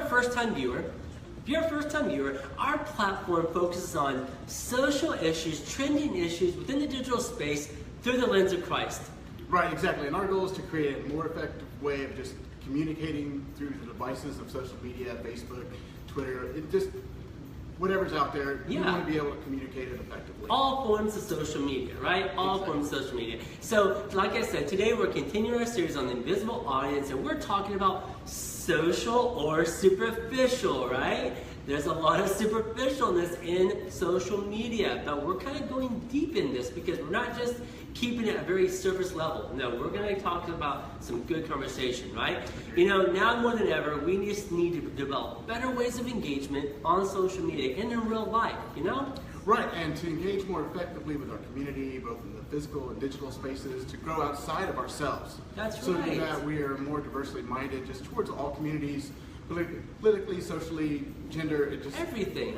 first-time viewer, our platform focuses on social issues, trending issues within the digital space through the lens of Christ. Right, exactly. And our goal is to create a more effective way of just communicating through the devices of social media, Facebook, Twitter, whatever's out there. You want to be able to communicate it effectively. All forms of social media, right? All forms of social media. So, like I said, today we're continuing our series on the invisible audience, and we're talking about social or superficial, right? There's a lot of superficialness in social media, but we're kind of going deep in this because we're not just keeping it at a very surface level. No, we're going to talk about some good conversation, right? You know, now more than ever, we just need to develop better ways of engagement on social media and in real life, you know? Right, and to engage more effectively with our community, both in the physical and digital spaces, to grow outside of ourselves. That's so right. So that we are more diversely minded, just towards all communities, politically, socially, gender, everything.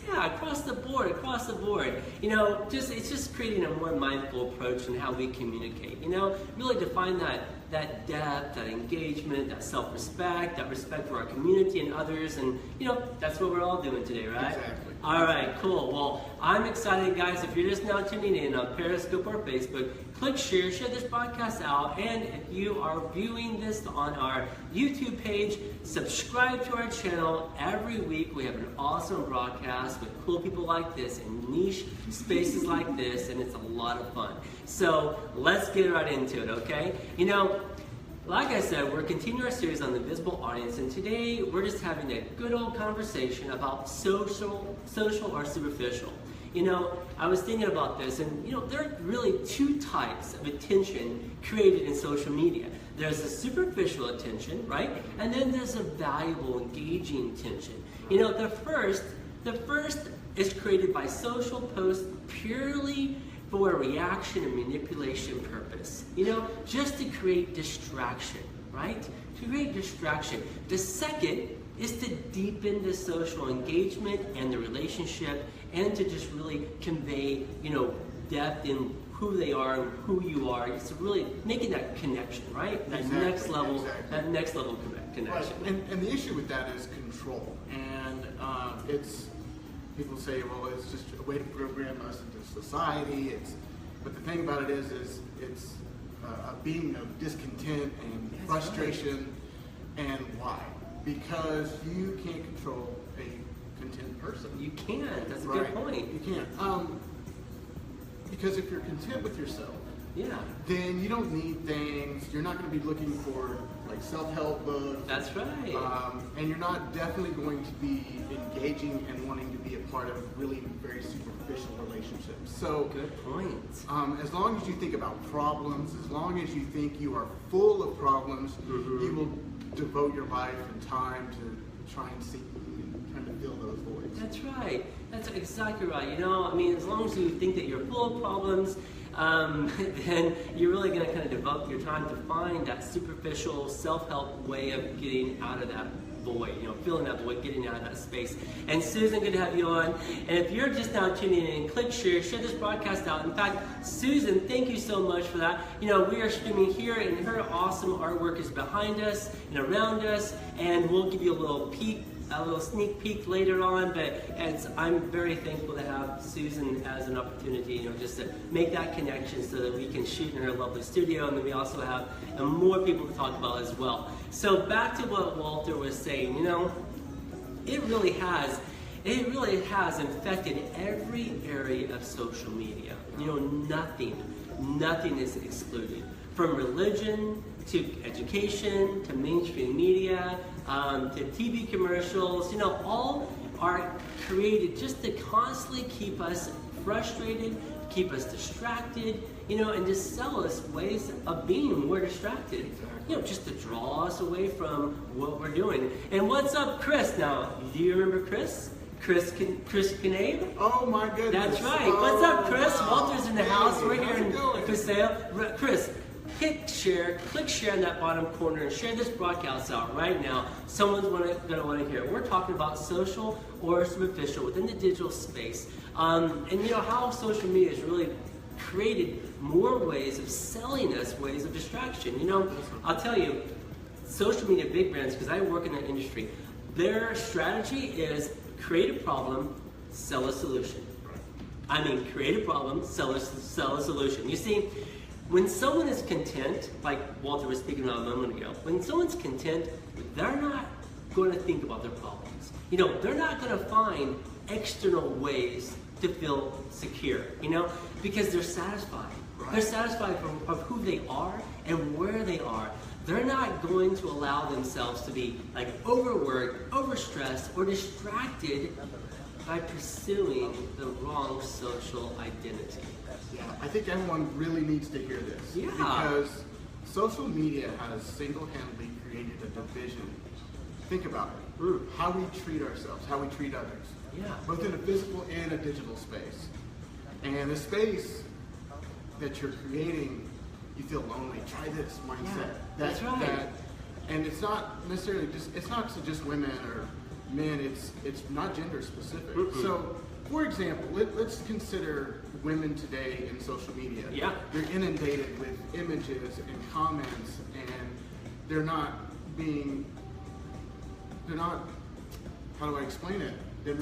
Yeah, across the board. You know, it's just creating a more mindful approach in how we communicate. You know, really define that depth, that engagement, that self-respect, that respect for our community and others, and you know, that's what we're all doing today, right? Exactly. All right, cool. Well, I'm excited, guys. If you're just now tuning in on Periscope or Facebook, click share this podcast out, and if you are viewing this on our YouTube page, subscribe to our channel. Every week we have an awesome broadcast with cool people like this in niche spaces like this, and it's a lot of fun. So let's get right into it, okay? You know, like I said, we're continuing our series on the visible audience, and today we're just having a good old conversation about social or superficial. You know, I was thinking about this, and you know, there are really two types of attention created in social media. There's a superficial attention, right? And then there's a valuable, engaging attention. You know, the first is created by social posts purely for a reaction and manipulation purpose. You know, just to create distraction, right? To create distraction. The second is to deepen the social engagement and the relationship, and to just really convey, you know, depth in who they are and who you are. It's really making that connection, right? That next level connection. Right. And the issue with that is control. And people say, well, it's just a way to program us into society. But the thing about it is it's a being of discontent and frustration. Right. And why? Because you can't control a content person. You can't. That's a good point. You can't. Because if you're content with yourself, then you don't need things. You're not going to be looking for like self-help books. That's right. And you're not definitely going to be engaging and wanting to be a part of really very superficial relationships. So good point. As long as you think about problems, as long as you think you are full of problems, you will devote your life and time to trying to fill those voids. That's right. That's exactly right. You know, I mean, as long as you think that you're full of problems, then you're really going to kind of devote your time to find that superficial self-help way of getting out of that void, you know, filling that void, getting out of that space. And Susan, good to have you on. And if you're just now tuning in, click share this broadcast out. In fact, Susan, thank you so much for that. You know, we are streaming here, and her awesome artwork is behind us and around us, and we'll give you a little sneak peek later on, but I'm very thankful to have Susan as an opportunity, you know, just to make that connection so that we can shoot in her lovely studio, and then we also have more people to talk about as well. So back to what Walter was saying, you know, it really has infected every area of social media. You know, nothing is excluded. From religion to education to mainstream media to TV commercials, you know, all are created just to constantly keep us frustrated, keep us distracted, you know, and just sell us ways of being more distracted. You know, just to draw us away from what we're doing. And what's up, Chris? Now, do you remember Chris? Chris Knabe? Oh my goodness. That's right. What's up, Chris? Wow. Walter's in the house. We're here in Paseo. Chris, click share in that bottom corner and share this broadcast out right now. Someone's going to want to hear it. We're talking about social or superficial within the digital space. And you know how social media has really created more ways of selling us ways of distraction. You know, I'll tell you, social media big brands, because I work in that industry, Their strategy is create a problem, sell a solution. I mean, create a problem, sell a solution. You see, when someone is content, like Walter was speaking about a moment ago, when someone's content, they're not going to think about their problems. You know, they're not going to find external ways to feel secure, you know, because they're satisfied. Right. They're satisfied of who they are and where they are. They're not going to allow themselves to be like overworked, overstressed, or distracted by pursuing the wrong social identity. Yeah, I think everyone really needs to hear this. Yeah. Because social media has single-handedly created a division. Think about it. How we treat ourselves, how we treat others. Yeah. Both in a physical and a digital space. And the space that you're creating, you feel lonely. Try this mindset. Yeah, that's right. And it's not necessarily it's not just women or men, it's not gender specific. Mm-hmm. So, for example, let's consider women today in social media. Yeah. They're inundated with images and comments, and they're not, how do I explain it? They're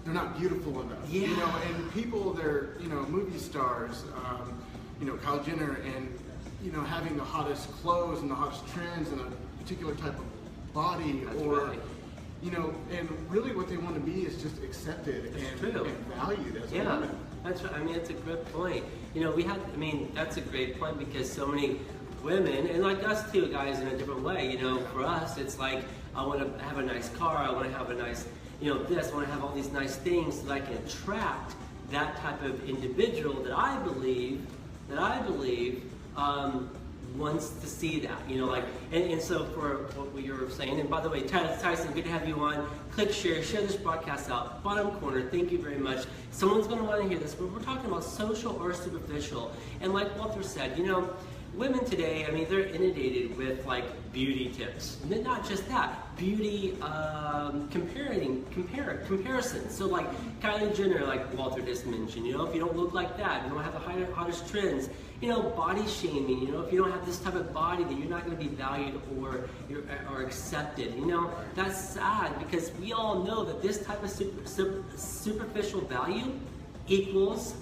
not beautiful enough. Yeah. You know, and people, they're, you know, movie stars, you know, Kyle Jenner, and, you know, having the hottest clothes and the hottest trends and a particular type of body. That's or right. You know, and really what they want to be is just accepted and valued as a woman. That's right. I mean, that's a good point. You know, that's a great point, because so many women, and like us too, guys, in a different way, you know, for us, it's like, I want to have a nice car, I want to have a nice, you know, this, I want to have all these nice things so that I can attract that type of individual that I believe wants to see that, you know, like, and so for what you were saying, and by the way, Tyson, good to have you on. Click share this broadcast out, bottom corner. Thank you very much. Someone's going to want to hear this, but we're talking about social or superficial. And like Walter said, you know, women today, I mean, they're inundated with like beauty tips. And not just that, beauty comparisons. So like Kylie Jenner, like Walter just mentioned, you know, if you don't look like that, you don't have the hottest trends, you know, body shaming, you know, if you don't have this type of body, then you're not going to be valued or accepted. You know, that's sad, because we all know that this type of superficial value equals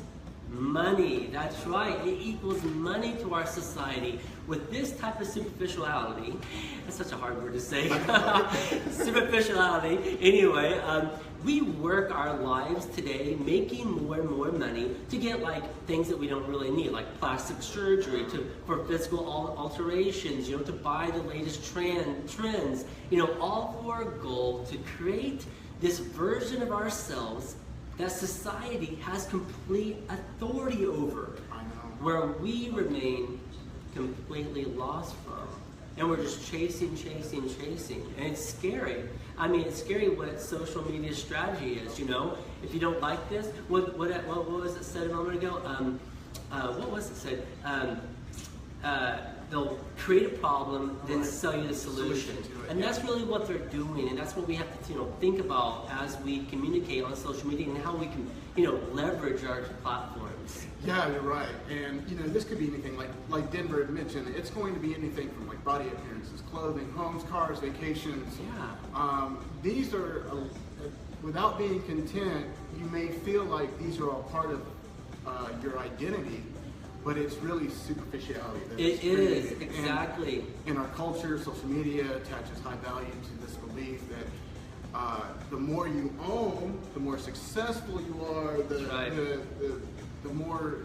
money. That's right. It equals money to our society. With this type of superficiality, that's such a hard word to say. Superficiality. Anyway, we work our lives today making more and more money to get like things that we don't really need, like plastic surgery, for physical alterations, you know, to buy the latest trends, you know, all for a goal to create this version of ourselves that society has complete authority over, where we remain completely lost from. And we're just chasing. And it's scary. I mean, it's scary what social media strategy is, you know? If you don't like this, what was it said a moment ago? What was it said? They'll create a problem, then sell you the solution. And that's really what they're doing, and that's what we have to, you know, think about as we communicate on social media and how we can, you know, leverage our platforms. Yeah, you're right. And, you know, this could be anything, like Denver had mentioned, it's going to be anything from like body appearances, clothing, homes, cars, vacations. Yeah. These are, without being content, you may feel like these are all part of your identity. But it's really superficiality. It is, exactly. In our culture, social media attaches high value to this belief that the more you own, the more successful you are, the more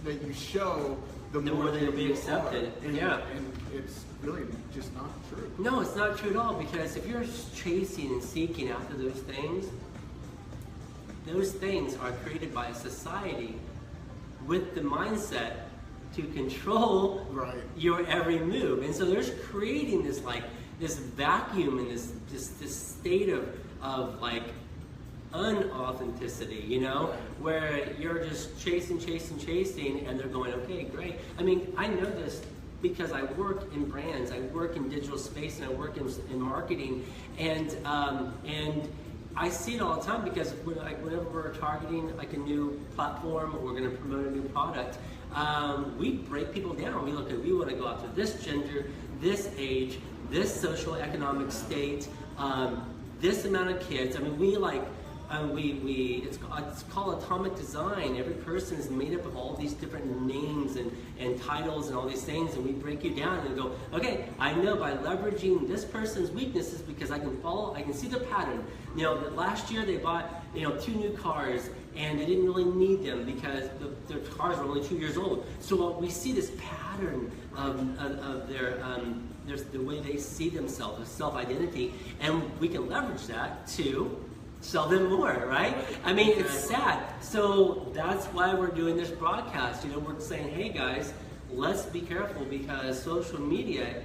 that you show, the more that you'll be accepted. And, yeah. And it's really just not true. No, it's not true at all, because if you're chasing and seeking after those things are created by a society with the mindset to control your every move. And so there's creating this like this vacuum and this state of like unauthenticity, you know, where you're just chasing, and they're going, okay, great. I mean, I know this because I work in brands, I work in digital space, and I work in marketing, and I see it all the time, because whenever we're targeting like a new platform or we're going to promote a new product, we break people down. We want to go after this gender, this age, this social economic state, this amount of kids. I mean, it's called atomic design. Every person is made up of all these different names and titles and all these things, and we break you down and go, okay, I know by leveraging this person's weaknesses, because I can see the pattern. You know, that last year they bought, 2 new cars, and they didn't really need them because their cars were only 2 years old. So we see this pattern of their the way they see themselves, their self-identity, and we can leverage that to sell them more, right? I mean, it's sad. So that's why we're doing this broadcast. We're saying, hey guys, let's be careful, because social media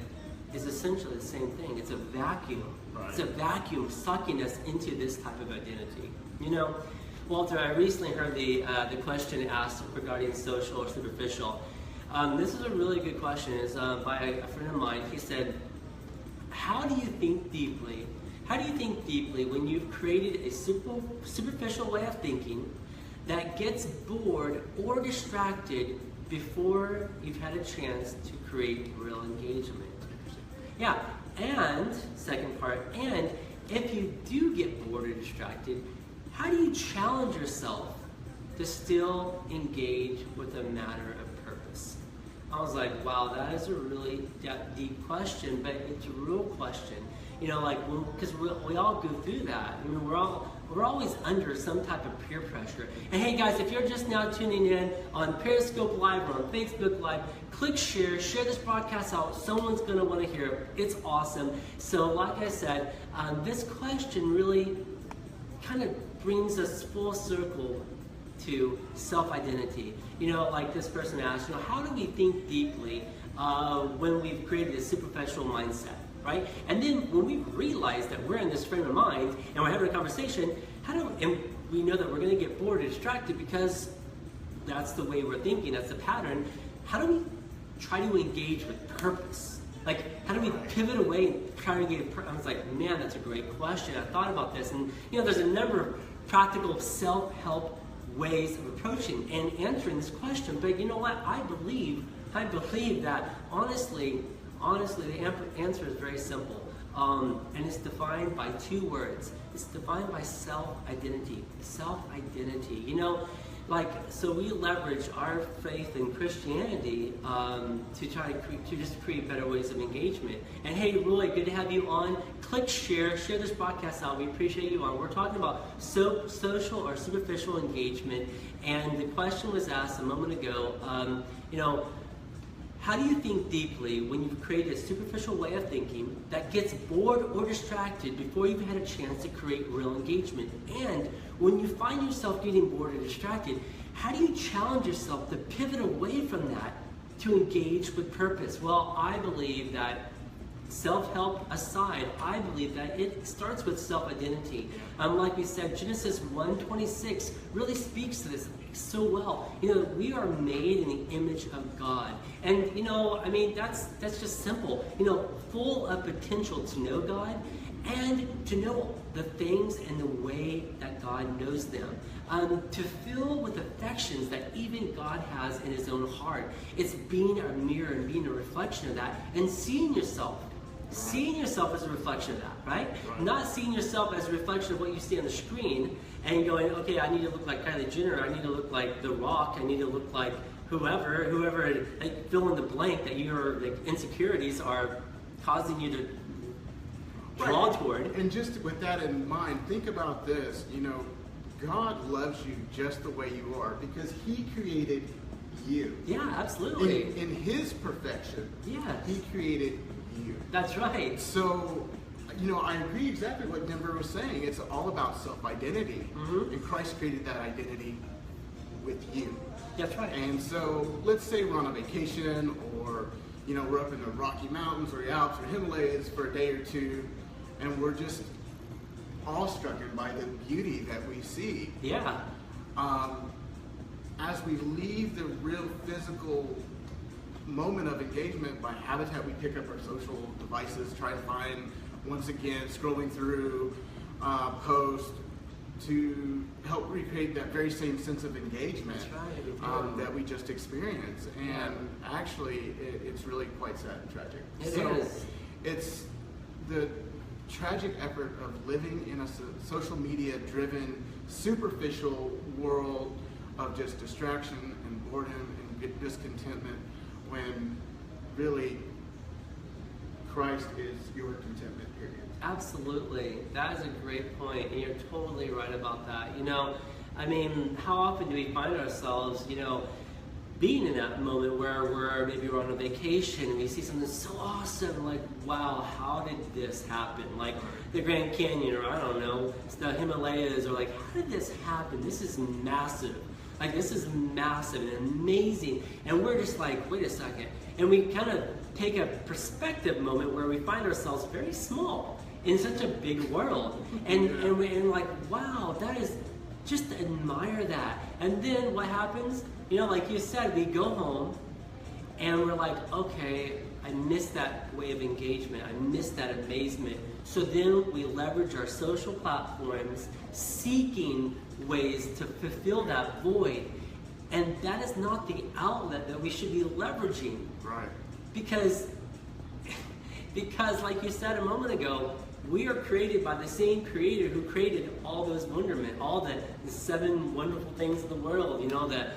is essentially the same thing. It's a vacuum. Right. It's a vacuum sucking us into this type of identity. Walter, I recently heard the question asked regarding social or superficial. This is a really good question. It's by a friend of mine. He said, how do you think deeply? How do you think deeply when you've created a superficial way of thinking that gets bored or distracted before you've had a chance to create real engagement? Yeah, and second part, and if you do get bored or distracted, how do you challenge yourself to still engage with a matter of purpose? I was like, wow, that is a really deep question, but it's a real question. Because we all go through that. I mean, we're always under some type of peer pressure. And hey guys, if you're just now tuning in on Periscope Live or on Facebook Live, click share this broadcast out. Someone's going to want to hear it. It's awesome. So like I said, this question really kind of brings us full circle to self-identity. Like this person asked, how do we think deeply when we've created a superficial mindset? Right? And then when we realize that we're in this frame of mind and we're having a conversation, and we know that we're going to get bored or distracted because that's the way we're thinking, that's the pattern, how do we try to engage with purpose? Like, how do we pivot away and try to engage? I was like, man, that's a great question. I thought about this, and there's a number of practical self-help ways of approaching and answering this question. But you know what? I believe that honestly, the answer is very simple, and it's defined by 2 words. It's defined by self-identity. Self-identity. So we leverage our faith in Christianity to try to just create better ways of engagement. And hey, Roy, good to have you on. Click share this broadcast out. We appreciate you on. We're talking about social or superficial engagement, and the question was asked a moment ago. How do you think deeply when you've created a superficial way of thinking that gets bored or distracted before you've had a chance to create real engagement? And when you find yourself getting bored or distracted, how do you challenge yourself to pivot away from that to engage with purpose? Well, I believe that self-help aside, I believe that it starts with self-identity. Like we said, Genesis 1:26 really speaks to this so well. We are made in the image of God. And, that's just simple. Full of potential to know God and to know the things and the way that God knows them. To fill with affections that even God has in his own heart. It's being a mirror and being a reflection of that and seeing yourself as a reflection of that, right? Not seeing yourself as a reflection of what you see on the screen and going, okay, I need to look like Kylie Jenner, I need to look like The Rock, I need to look like whoever, like, fill in the blank that your insecurities are causing you to draw toward. And just with that in mind, think about this, God loves you just the way you are because he created you. Yeah, absolutely. In his perfection, yeah, he created you. That's right. So, I agree exactly what Denver was saying. It's all about self-identity. Mm-hmm. And Christ created that identity with you. That's right. And so, let's say we're on a vacation or, we're up in the Rocky Mountains or the Alps or Himalayas for a day or two, and we're just awestruck by the beauty that we see. Yeah. As we leave the real physical moment of engagement by habitat, we pick up our social devices, try to find, once again, scrolling through posts, to help recreate that very same sense of engagement. That's right, that we just experienced. And actually, it's really quite sad and tragic. It is. It's the tragic effort of living in a social media driven, superficial world of just distraction and boredom and discontentment, when really Christ is your contentment, period. Absolutely. That is a great point, and you're totally right about that. You know, I mean, how often do we find ourselves, you know, being in that moment where maybe we're on a vacation and we see something so awesome, like, wow, how did this happen? Like the Grand Canyon, or I don't know, it's the Himalayas, or like, how did this happen? This is massive. Like, this is massive and amazing. And we're just like, wait a second. And we kind of take a perspective moment where we find ourselves very small in such a big world. And we're like, wow, that is, just admire that. And then what happens? You know, like you said, we go home and we're like, okay, I missed that way of engagement. I missed that amazement. So then we leverage our social platforms, seeking ways to fulfill that void. And that is not the outlet that we should be leveraging. Right. Because like you said a moment ago, we are created by the same creator who created all those wonderment, all the 7 wonderful things of the world, you know, the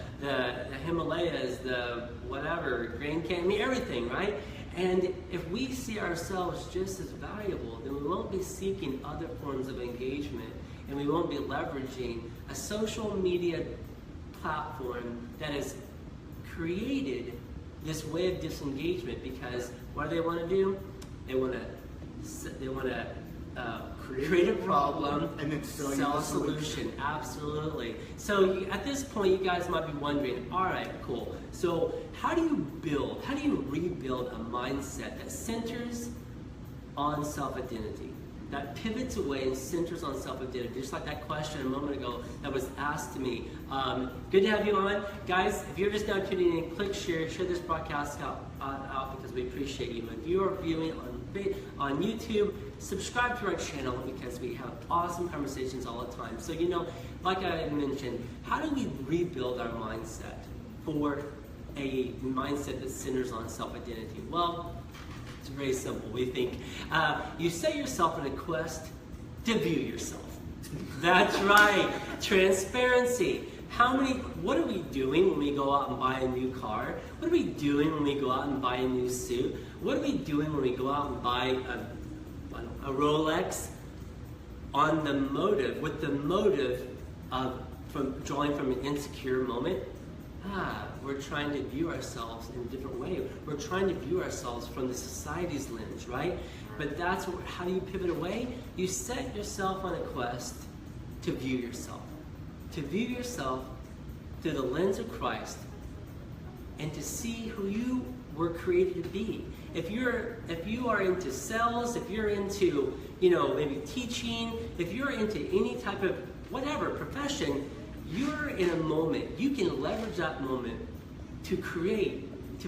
Himalayas, the whatever, Grand Canyon, I mean, everything, right? And if we see ourselves just as valuable, then we won't be seeking other forms of engagement, and we won't be leveraging a social media platform that has created this way of disengagement. Because what do they want to do? They want to create a problem and then sell a solution. Absolutely. So at this point, you guys might be wondering, all right, cool. So how do you rebuild a mindset that centers on self-identity, that pivots away and centers on self-identity? Just like that question a moment ago that was asked to me. Good to have you on. Guys, if you're just now tuning in, click share this broadcast out because we appreciate you. If you are viewing on YouTube, subscribe to our channel because we have awesome conversations all the time. So, you know, like I mentioned, how do we rebuild our mindset for a mindset that centers on self-identity? Well, it's very simple. We think you set yourself in a quest to view yourself. That's right. Transparency. What are we doing when we go out and buy a new car? What are we doing when we go out and buy a new suit? What are we doing when we go out and buy a Rolex? With the motive of drawing from an insecure moment. We're trying to view ourselves in a different way. We're trying to view ourselves from the society's lens, right? But how do you pivot away? You set yourself on a quest to view yourself. To view yourself through the lens of Christ and to see who you were created to be. If you are into sales, if you're into, you know, maybe teaching, if you're into any type of whatever profession, you're in a moment. You can leverage that moment to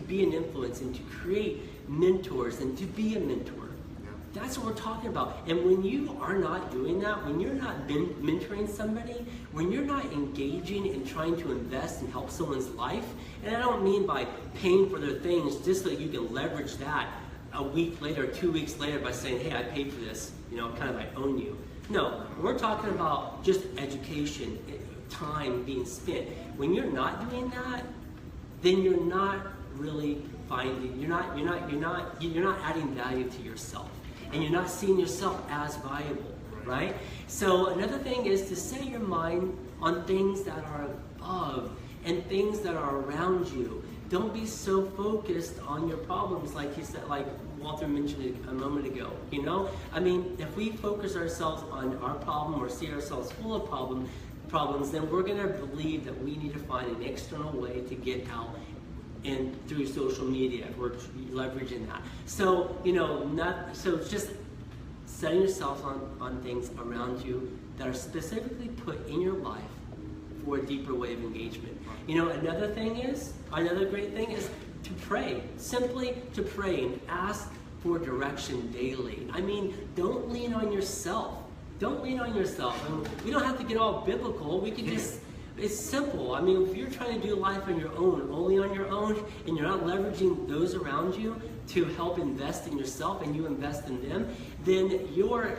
be an influence and to create mentors and to be a mentor. That's what we're talking about. And when you are not doing that, when you're not mentoring somebody, when you're not engaging and trying to invest and help someone's life, and I don't mean by paying for their things just so you can leverage that a week later, 2 weeks later by saying, hey, I paid for this, you know, kind of I own you. No, we're talking about just education, time being spent. When you're not doing that, then you're not really you're not adding value to yourself. And you're not seeing yourself as valuable, right? So another thing is to set your mind on things that are above and things that are around you. Don't be so focused on your problems, like you said, like Walter mentioned a moment ago. You know, I mean, if we focus ourselves on our problem or see ourselves full of problems, then we're going to believe that we need to find an external way to get out. And through social media, we're leveraging that. So, you know, so it's just setting yourself on things around you that are specifically put in your life for a deeper way of engagement. You know, another great thing is to pray. Simply to pray and ask for direction daily. I mean, don't lean on yourself. Don't lean on yourself. And we don't have to get all biblical. We can just, it's simple. I mean, if you're trying to do life on your own, only on your own, and you're not leveraging those around you to help invest in yourself and you invest in them, then you're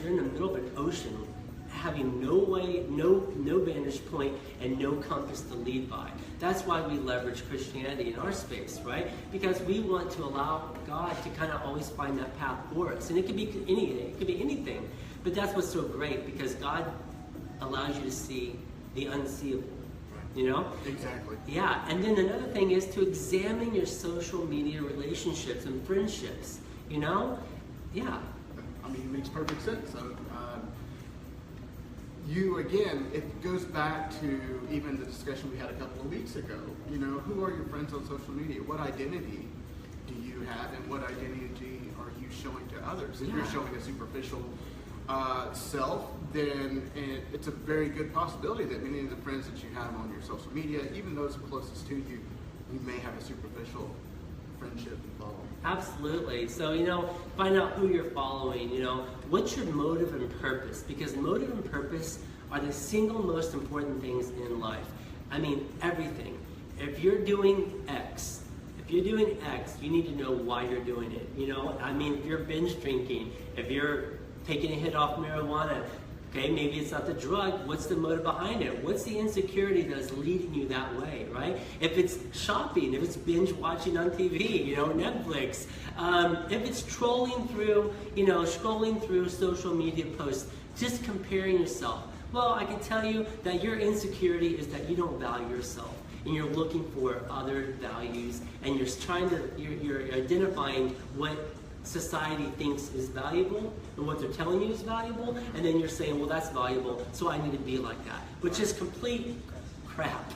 in the middle of an ocean, having no way, no vantage point, and no compass to lead by. That's why we leverage Christianity in our space, right? Because we want to allow God to kind of always find that path for us. And it could be anything. It could be anything. But that's what's so great, because God allows you to see the unseeable. You know? Exactly. Yeah. And then another thing is to examine your social media relationships and friendships. You know? Yeah. I mean, it makes perfect sense. Again, it goes back to even the discussion we had a couple of weeks ago. You know, who are your friends on social media? What identity do you have, and what identity are you showing to others? If you're showing a superficial self, then it's a very good possibility that many of the friends that you have on your social media, even those closest to you, you may have a superficial friendship and following. Absolutely. So, you know, find out who you're following. You know, what's your motive and purpose? Because motive and purpose are the single most important things in life. I mean, everything. If you're doing X, you need to know why you're doing it. You know, I mean, if you're binge drinking, if you're taking a hit off marijuana, okay, maybe it's not the drug. What's the motive behind it? What's the insecurity that is leading you that way, right? If it's shopping, if it's binge watching on TV, you know, Netflix, if it's scrolling through social media posts, just comparing yourself. Well, I can tell you that your insecurity is that you don't value yourself, and you're looking for other values, and you're identifying what society thinks is valuable and what they're telling you is valuable, and then you're saying, well, that's valuable, so I need to be like that, which is complete crap.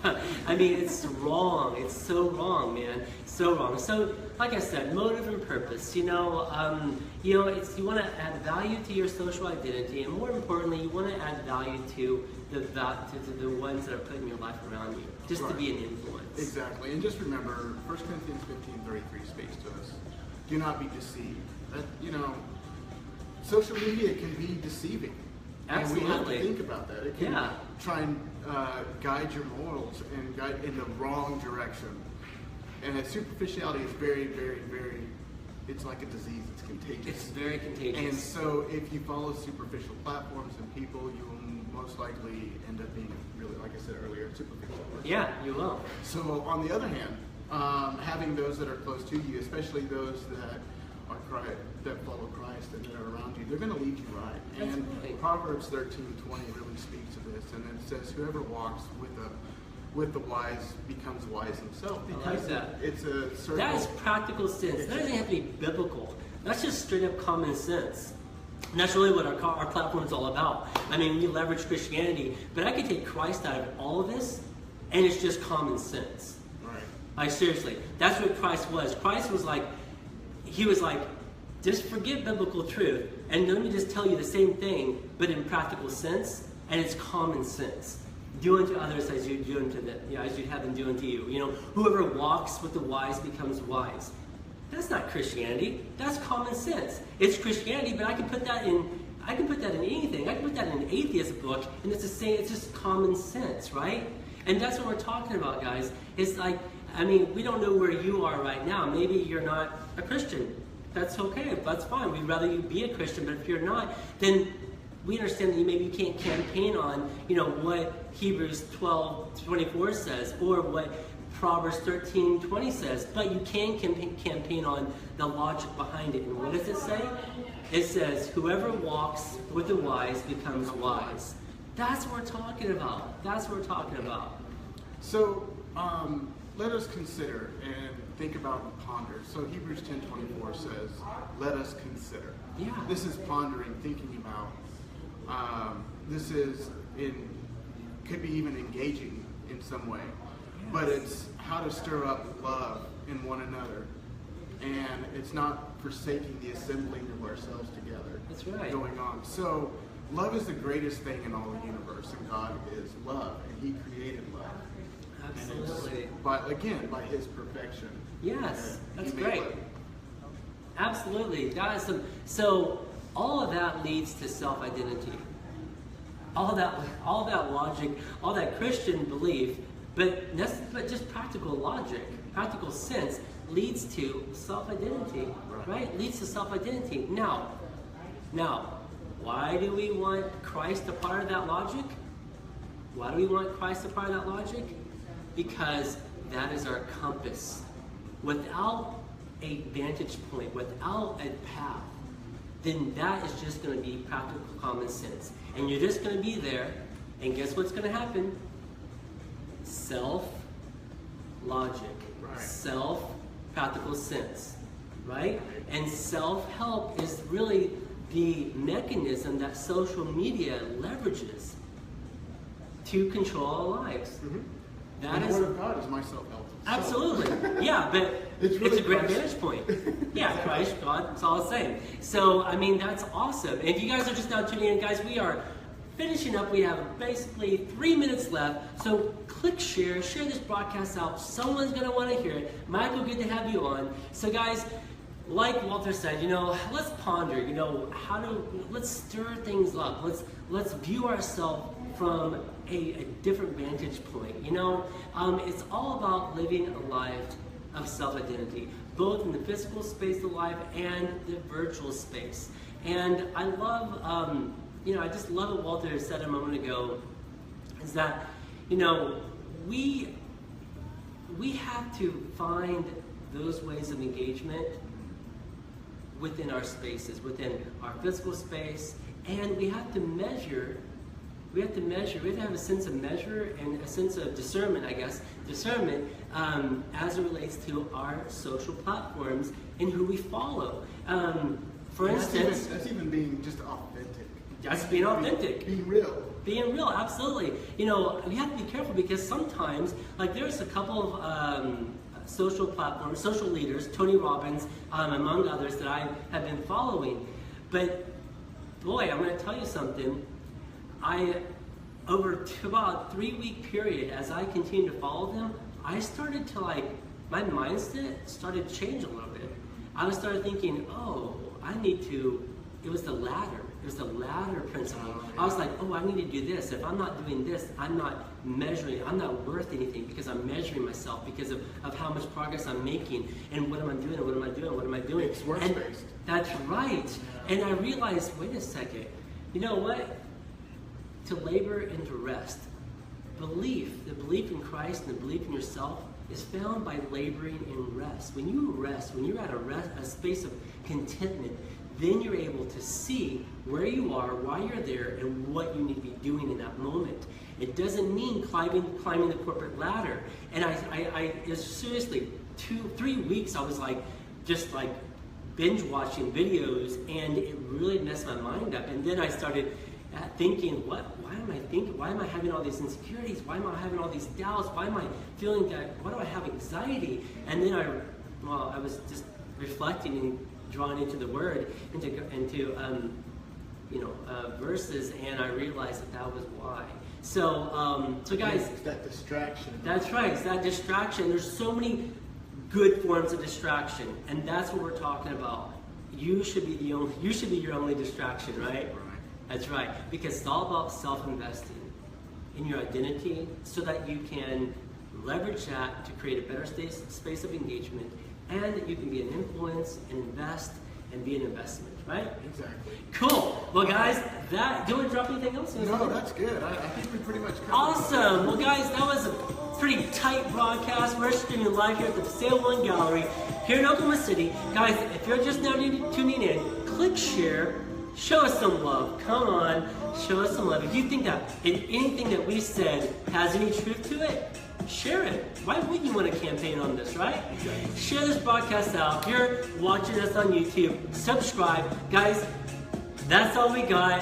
I mean, it's wrong. It's so wrong, man. So wrong. So, like I said, motive and purpose. You want to add value to your social identity, and more importantly, you want to add value to the ones that are putting your life around you, just to be an influence. Exactly. And just remember, 1 Corinthians 15:33 speaks to us. Do not be deceived. Social media can be deceiving. Absolutely. And we have to think about that. It can try and guide your morals and guide in the wrong direction. And that superficiality is very, very, very, it's like a disease. It's contagious. It's very contagious. And so if you follow superficial platforms and people, you will most likely end up being really, like I said earlier, superficial. Yeah, you will. So on the other hand, having those that are close to you, especially those that follow Christ and that are around you, they're going to lead you right. And Proverbs 13:20 really speaks to this, and it says, "Whoever walks with the wise becomes wise himself." I like that. It's a circle. That is practical sense. That doesn't have to be biblical. That's just straight up common sense. And that's really what our platform is all about. I mean, we leverage Christianity, but I could take Christ out of all of this, and it's just common sense. Right. Like, seriously, that's what Christ was. Christ was like, just forget biblical truth, and let me just tell you the same thing, but in practical sense, and it's common sense. Do unto others as you do unto them, as you'd have them do unto you. You know, whoever walks with the wise becomes wise. That's not Christianity. That's common sense. It's Christianity, but I can put that in anything. I can put that in an atheist book, and it's the same. It's just common sense, right? And that's what we're talking about, guys. It's like, I mean, we don't know where you are right now. Maybe you're not a Christian. That's okay. That's fine. We'd rather you be a Christian. But if you're not, then we understand that maybe you can't campaign on, what Hebrews 12:24 says, or what Proverbs 13:20 says. But you can campaign on the logic behind it. And what does it say? It says, "Whoever walks with the wise becomes wise." That's what we're talking about. That's what we're talking about. So, let us consider and think about and ponder. So Hebrews 10:24 says, "Let us consider." Yeah. This is pondering, thinking about. Could be even engaging in some way, but it's how to stir up love in one another, and it's not forsaking the assembling of ourselves together. That's right. Going on. So love is the greatest thing in all the universe, and God is love, and He created love. Absolutely. By His perfection. Yes, that's He made great. love. Absolutely. That is so all of that leads to self-identity. All that logic, all that Christian belief, but just practical logic, practical sense leads to self-identity, right? Leads to self-identity. Now, why do we want Christ a part of that logic? Why do we want Christ a part of that logic? Because that is our compass. Without a vantage point, without a path, then that is just going to be practical common sense. And you're just going to be there, and guess what's going to happen? Self-logic, self-practical sense, right? And self-help is really the mechanism that social media leverages to control our lives. That the Word of God is my self-help. Absolutely. Yeah, but it's a great vantage point. Yeah, Christ, God, it's all the same. So, I mean, that's awesome. And if you guys are just now tuning in, guys, we are finishing up. We have basically 3 minutes left. So click share this broadcast out. Someone's going to want to hear it. Michael, good to have you on. So, guys, like Walter said, let's ponder, let's stir things up. Let's view ourselves from a different vantage point. It's all about living a life of self-identity, both in the physical space of life and the virtual space. And I love, I just love what Walter said a moment ago, is that, we have to find those ways of engagement within our spaces, within our physical space, and we have to measure. We have to have a sense of measure and a sense of discernment, as it relates to our social platforms and who we follow. For instance, that's even being just authentic. That's being authentic. Being real. Being real, absolutely. We have to be careful because sometimes, like there's a couple of social platforms, social leaders, Tony Robbins, among others that I have been following. But boy, I'm going to tell you something. Over about a 3-week period, as I continued to follow them, I started to my mindset started to change a little bit. I started thinking, it was the ladder. It was the ladder principle. I was like, I need to do this. If I'm not doing this, I'm not measuring. I'm not worth anything because I'm measuring myself because of how much progress I'm making. And what am I doing? And what am I doing? What am I doing? It's works-based. That's right. And I realized, wait a second. You know what? To labor and to rest. The belief in Christ and the belief in yourself is found by laboring in rest. When you rest, when you're at a space of contentment, then you're able to see where you are, why you're there, and what you need to be doing in that moment. It doesn't mean climbing the corporate ladder. And I seriously, 2-3 weeks, I was just binge watching videos, and it really messed my mind up. And then I started thinking, why am I having all these insecurities? Why am I having all these doubts? Why am I feeling that? Why do I have anxiety? And then I was just reflecting and drawn into the Word, into verses, and I realized that was why. So guys, it's that distraction. That's right. It's that distraction. There's so many good forms of distraction, and that's what we're talking about. You should be your only distraction, right? That's right, because it's all about self-investing in your identity so that you can leverage that to create a better space of engagement, and that you can be an influence and invest and be an investment, right? Exactly. Cool. Well, guys, do you want to drop anything else? No, that's good. I think we pretty much covered it. Awesome. Well, guys, that was a pretty tight broadcast. We're streaming live here at the Sale One Gallery here in Oklahoma City. Guys, if you're just now tuning in, click share. Show us some love. Come on, show us some love. If you think that anything that we said has any truth to it, share it. Why wouldn't you want to campaign on this, right? Exactly. Share this broadcast out. If you're watching us on YouTube, subscribe. Guys, that's all we got.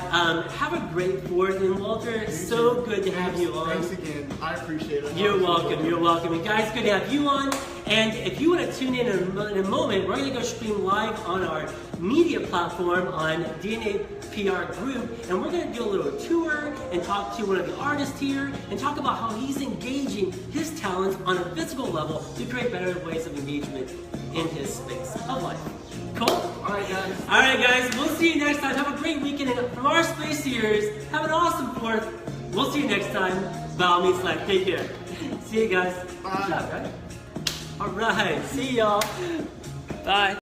Have a great 4th. And Walter, it's so good to have you on. Thanks again. I appreciate it. You're welcome. You're welcome. And guys, good to have you on. And if you want to tune in a moment, we're going to go stream live on our media platform on DNA PR Group, and we're going to do a little tour and talk to one of the artists here and talk about how he's engaging his talents on a physical level to create better ways of engagement in his space of life. Cool. All right, guys. All right, guys. We'll see you next time. Have a great weekend. And from our space series, have an awesome 4th. We'll see you next time. Bow meets life. Take care. See you guys. Bye. Good job, guys. All right. See y'all. Bye.